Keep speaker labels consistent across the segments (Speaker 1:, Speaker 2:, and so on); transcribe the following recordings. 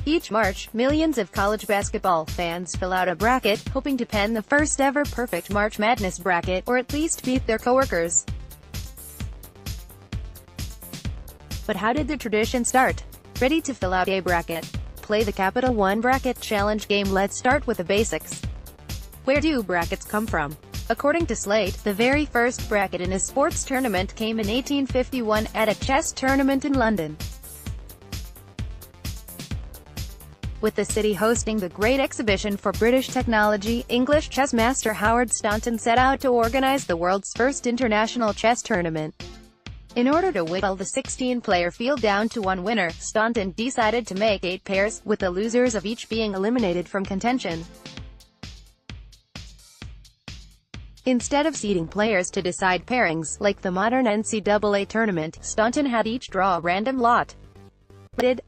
Speaker 1: Each March, millions of college basketball fans fill out a bracket, hoping to pen the first ever perfect March Madness bracket, or at least beat their coworkers. But how did the tradition start? Ready to fill out a bracket? Play the Capital One Bracket Challenge game. Let's start with the basics. Where do brackets come from? According to Slate, the very first bracket in a sports tournament came in 1851, at a chess tournament in London. With the city hosting the Great Exhibition for British Technology, English chess master Howard Staunton set out to organize the world's first international chess tournament. In order to whittle the 16-player field down to one winner, Staunton decided to make 8 pairs, with the losers of each being eliminated from contention. Instead of seeding players to decide pairings, like the modern NCAA tournament, Staunton had each draw a random lot.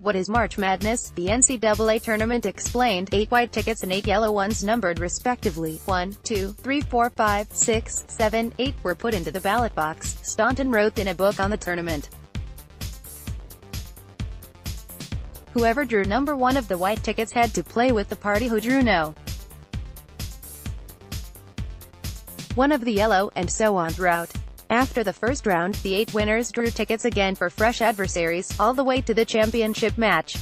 Speaker 1: What is March Madness? The NCAA tournament explained. 8 white tickets and 8 yellow ones, numbered respectively 1, 2, 3, 4, 5, 6, 7, 8, were put into the ballot box, Staunton wrote in a book on the tournament. Whoever drew number 1 of the white tickets had to play with the party who drew no. 1 of the yellow, and so on throughout. After the first round, the 8 winners drew tickets again for fresh adversaries, all the way to the championship match.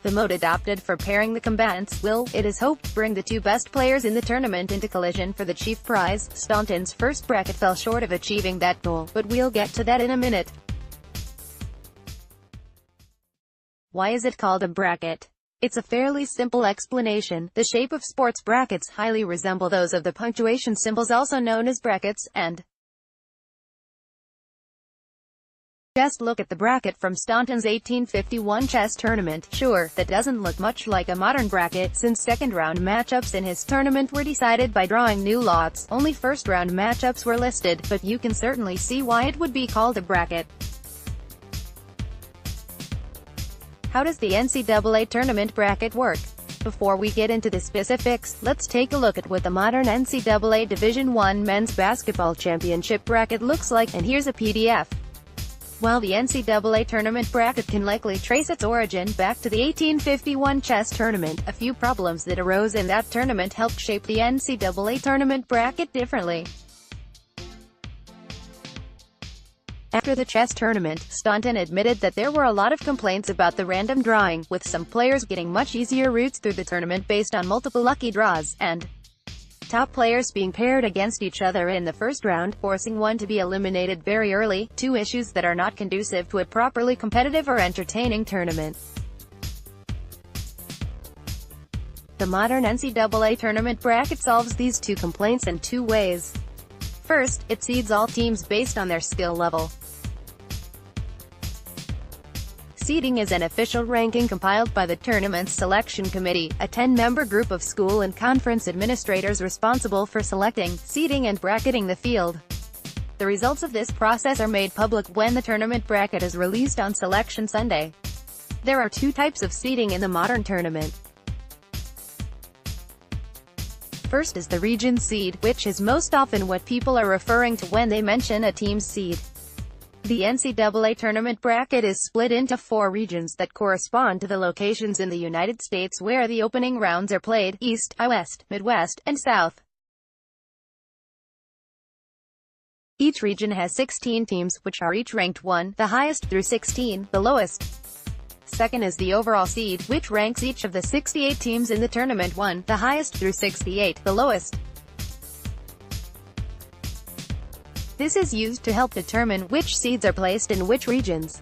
Speaker 1: The mode adopted for pairing the combatants will, it is hoped, bring the 2 best players in the tournament into collision for the chief prize. Staunton's first bracket fell short of achieving that goal, but we'll get to that in a minute. Why is it called a bracket? It's a fairly simple explanation. The shape of sports brackets highly resemble those of the punctuation symbols, also known as brackets, and just look at the bracket from Staunton's 1851 chess tournament. Sure, that doesn't look much like a modern bracket, since second-round matchups in his tournament were decided by drawing new lots. Only first-round matchups were listed, but you can certainly see why it would be called a bracket. How does the NCAA tournament bracket work? Before we get into the specifics, let's take a look at what the modern NCAA Division I Men's Basketball Championship bracket looks like, and here's a PDF. While the NCAA tournament bracket can likely trace its origin back to the 1851 chess tournament, a few problems that arose in that tournament helped shape the NCAA tournament bracket differently. After the chess tournament, Staunton admitted that there were a lot of complaints about the random drawing, with some players getting much easier routes through the tournament based on multiple lucky draws, and top players being paired against each other in the first round, forcing one to be eliminated very early, 2 issues that are not conducive to a properly competitive or entertaining tournament. The modern NCAA tournament bracket solves these 2 complaints in 2 ways. First, it seeds all teams based on their skill level. Seeding is an official ranking compiled by the tournament's selection committee, a 10-member group of school and conference administrators responsible for selecting, seeding and bracketing the field. The results of this process are made public when the tournament bracket is released on Selection Sunday. There are 2 types of seeding in the modern tournament. First is the region seed, which is most often what people are referring to when they mention a team's seed. The NCAA tournament bracket is split into 4 regions that correspond to the locations in the United States where the opening rounds are played: East, West, Midwest, and South. Each region has 16 teams, which are each ranked 1, the highest, through 16, the lowest. Second is the overall seed, which ranks each of the 68 teams in the tournament 1, the highest, through 68, the lowest. This is used to help determine which seeds are placed in which regions.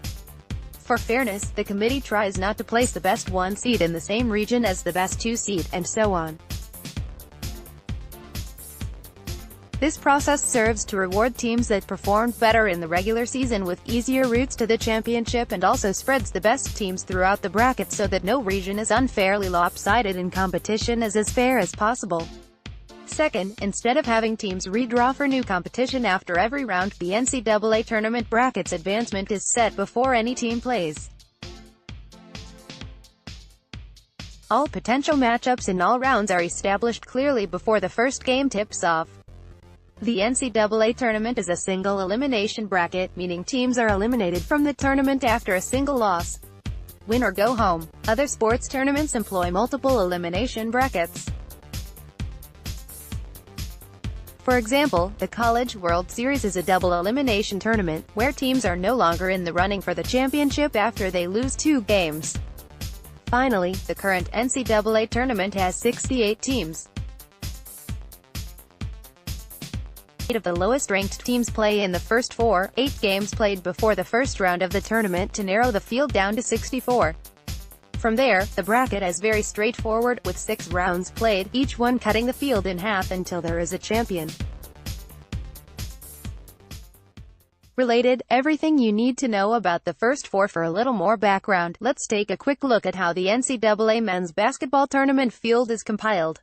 Speaker 1: For fairness, the committee tries not to place the best 1 seed in the same region as the best 2 seed, and so on. This process serves to reward teams that performed better in the regular season with easier routes to the championship, and also spreads the best teams throughout the bracket so that no region is unfairly lopsided and competition is as fair as possible. Second, instead of having teams redraw for new competition after every round, the NCAA tournament bracket's advancement is set before any team plays. All potential matchups in all rounds are established clearly before the first game tips off. The NCAA tournament is a single elimination bracket, meaning teams are eliminated from the tournament after a single loss. Win or go home. Other sports tournaments employ multiple elimination brackets. For example, the College World Series is a double elimination tournament, where teams are no longer in the running for the championship after they lose 2 games. Finally, the current NCAA tournament has 68 teams. 8 of the lowest-ranked teams play in the first 4, 8 games played before the first round of the tournament to narrow the field down to 64. From there, the bracket is very straightforward, with 6 rounds played, each one cutting the field in half until there is a champion. Related, everything you need to know about the first 4. For a little more background, let's take a quick look at how the NCAA men's basketball tournament field is compiled.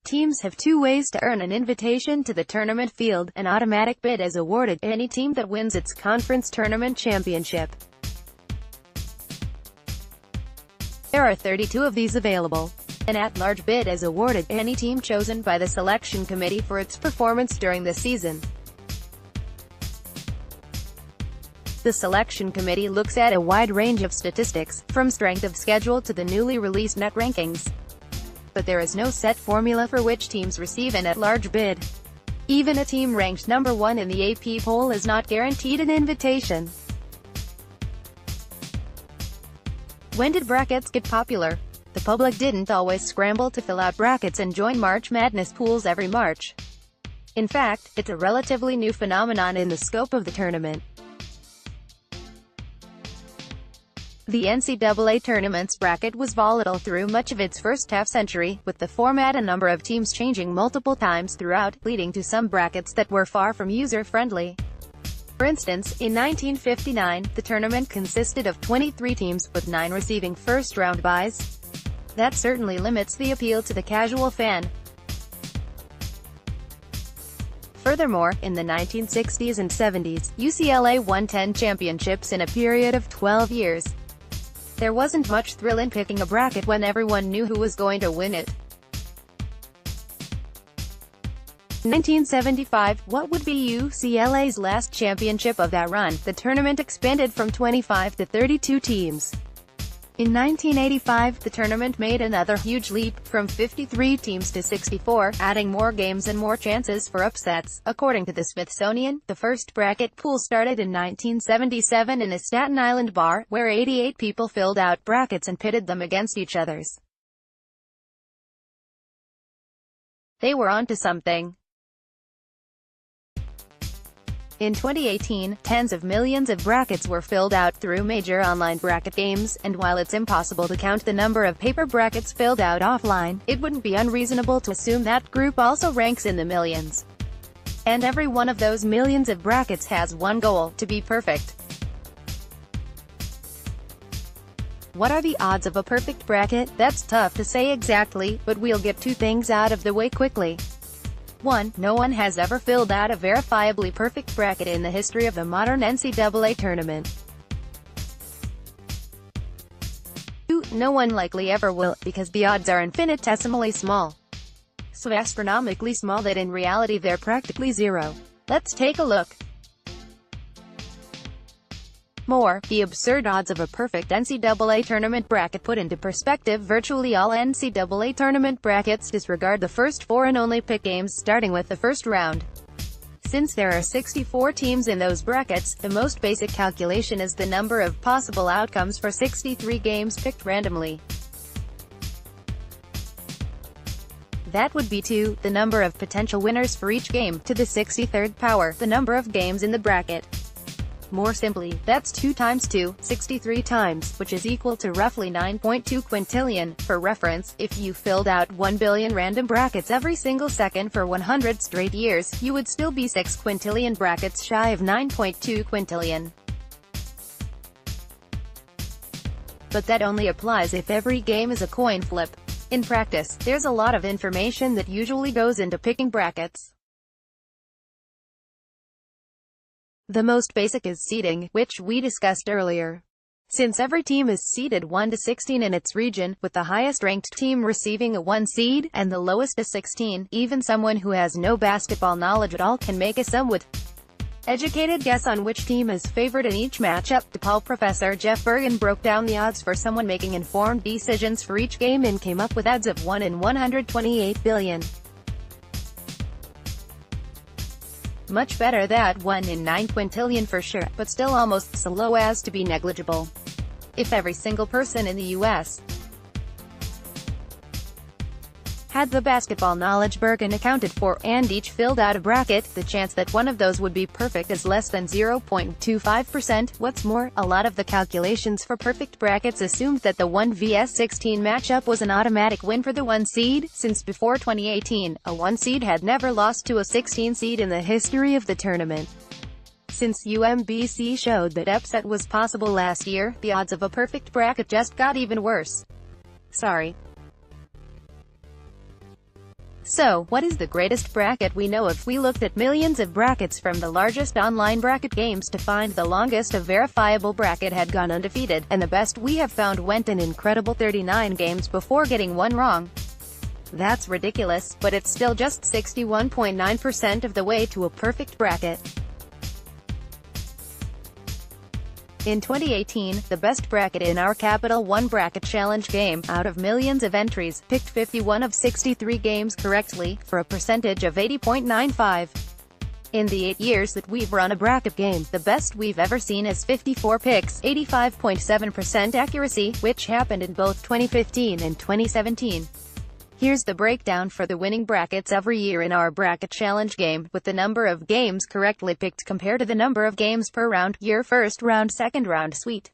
Speaker 1: Teams have 2 ways to earn an invitation to the tournament field. An automatic bid is awarded to any team that wins its conference tournament championship. There are 32 of these available. An at-large bid is awarded to any team chosen by the selection committee for its performance during the season. The selection committee looks at a wide range of statistics, from strength of schedule to the newly released net rankings. But there is no set formula for which teams receive an at-large bid. Even a team ranked number 1 in the AP poll is not guaranteed an invitation. When did brackets get popular? The public didn't always scramble to fill out brackets and join March Madness pools every March. In fact, it's a relatively new phenomenon in the scope of the tournament. The NCAA tournament's bracket was volatile through much of its first half-century, with the format and number of teams changing multiple times throughout, leading to some brackets that were far from user-friendly. For instance, in 1959, the tournament consisted of 23 teams, with 9 receiving first-round byes. That certainly limits the appeal to the casual fan. Furthermore, in the 1960s and 70s, UCLA won 10 championships in a period of 12 years. There wasn't much thrill in picking a bracket when everyone knew who was going to win it. 1975, what would be UCLA's last championship of that run? The tournament expanded from 25 to 32 teams. In 1985, the tournament made another huge leap, from 53 teams to 64, adding more games and more chances for upsets. According to the Smithsonian, the first bracket pool started in 1977 in a Staten Island bar, where 88 people filled out brackets and pitted them against each other's. They were onto something. In 2018, tens of millions of brackets were filled out through major online bracket games, and while it's impossible to count the number of paper brackets filled out offline, it wouldn't be unreasonable to assume that group also ranks in the millions. And every one of those millions of brackets has one goal: to be perfect. What are the odds of a perfect bracket? That's tough to say exactly, but we'll get 2 things out of the way quickly. 1. No one has ever filled out a verifiably perfect bracket in the history of the modern NCAA tournament. 2. No one likely ever will, because the odds are infinitesimally small. So astronomically small that in reality they're practically zero. Let's take a look. More, the absurd odds of a perfect NCAA tournament bracket put into perspective. Virtually all NCAA tournament brackets disregard the first 4 and only pick games starting with the first round. Since there are 64 teams in those brackets, the most basic calculation is the number of possible outcomes for 63 games picked randomly. That would be 2, the number of potential winners for each game, to the 63rd power, the number of games in the bracket. More simply, that's 2 times 2, 63 times, which is equal to roughly 9.2 quintillion. For reference, if you filled out 1 billion random brackets every single second for 100 straight years, you would still be 6 quintillion brackets shy of 9.2 quintillion. But that only applies if every game is a coin flip. In practice, there's a lot of information that usually goes into picking brackets. The most basic is seeding, which we discussed earlier. Since every team is seeded 1 to 16 in its region, with the highest-ranked team receiving a 1 seed, and the lowest a 16, even someone who has no basketball knowledge at all can make a sum with Educated guess on which team is favored in each matchup. DePaul professor Jeff Bergen broke down the odds for someone making informed decisions for each game and came up with odds of 1 in 128 billion. Much better than 1 in 9 quintillion for sure, but still almost so low as to be negligible. If every single person in the U.S. had the basketball knowledge Bergen accounted for, and each filled out a bracket, the chance that one of those would be perfect is less than 0.25%. What's more, a lot of the calculations for perfect brackets assumed that the 1 vs 16 matchup was an automatic win for the 1 seed, since before 2018, a 1 seed had never lost to a 16 seed in the history of the tournament. Since UMBC showed that upset was possible last year, the odds of a perfect bracket just got even worse. Sorry. So, what is the greatest bracket we know of? We looked at millions of brackets from the largest online bracket games to find the longest a verifiable bracket had gone undefeated, and the best we have found went an incredible 39 games before getting one wrong. That's ridiculous, but it's still just 61.9% of the way to a perfect bracket. In 2018, the best bracket in our Capital One Bracket Challenge game, out of millions of entries, picked 51 of 63 games correctly, for a percentage of 80.95. In the 8 years that we've run a bracket game, the best we've ever seen is 54 picks, 85.7% accuracy, which happened in both 2015 and 2017. Here's the breakdown for the winning brackets every year in our Bracket Challenge game, with the number of games correctly picked compared to the number of games per round, year first round, second round, Sweet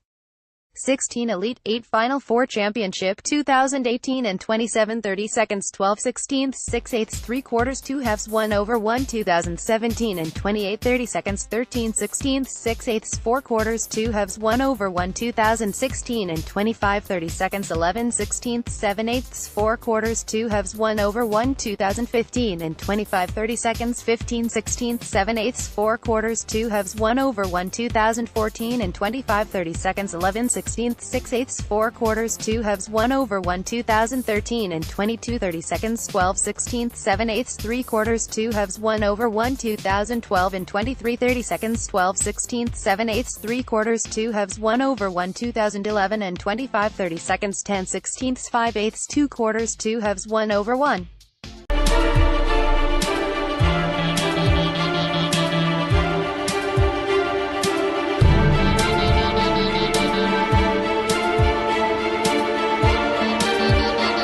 Speaker 1: 16 Elite 8 Final 4 Championship 2018 and 27 30 seconds 12 16ths 6 eighths 3 quarters 2 halves 1 over 1 2017 and 28 30 seconds 13 16ths 6 eighths 4 quarters 2 halves 1 over 1 2016 and 25 30 seconds 11 16ths 7 eighths 4 quarters 2 halves 1 over 1 2015 and 25 30 seconds 15 16ths 7 eighths 4 quarters 2 halves 1 over 1 2014 and 25 30 seconds 11 16ths 6 eighths 4 quarters 2 halves 1 over 1 2013 and 22 30 seconds 12 16ths 7 eighths 3 quarters 2 halves 1 over 1 2012 and 23 30 seconds 12 16ths 7 eighths 3 quarters 2 halves 1 over 1 2011 and 25 30 seconds 10 16ths 5 eighths 2 quarters 2 halves 1 over 1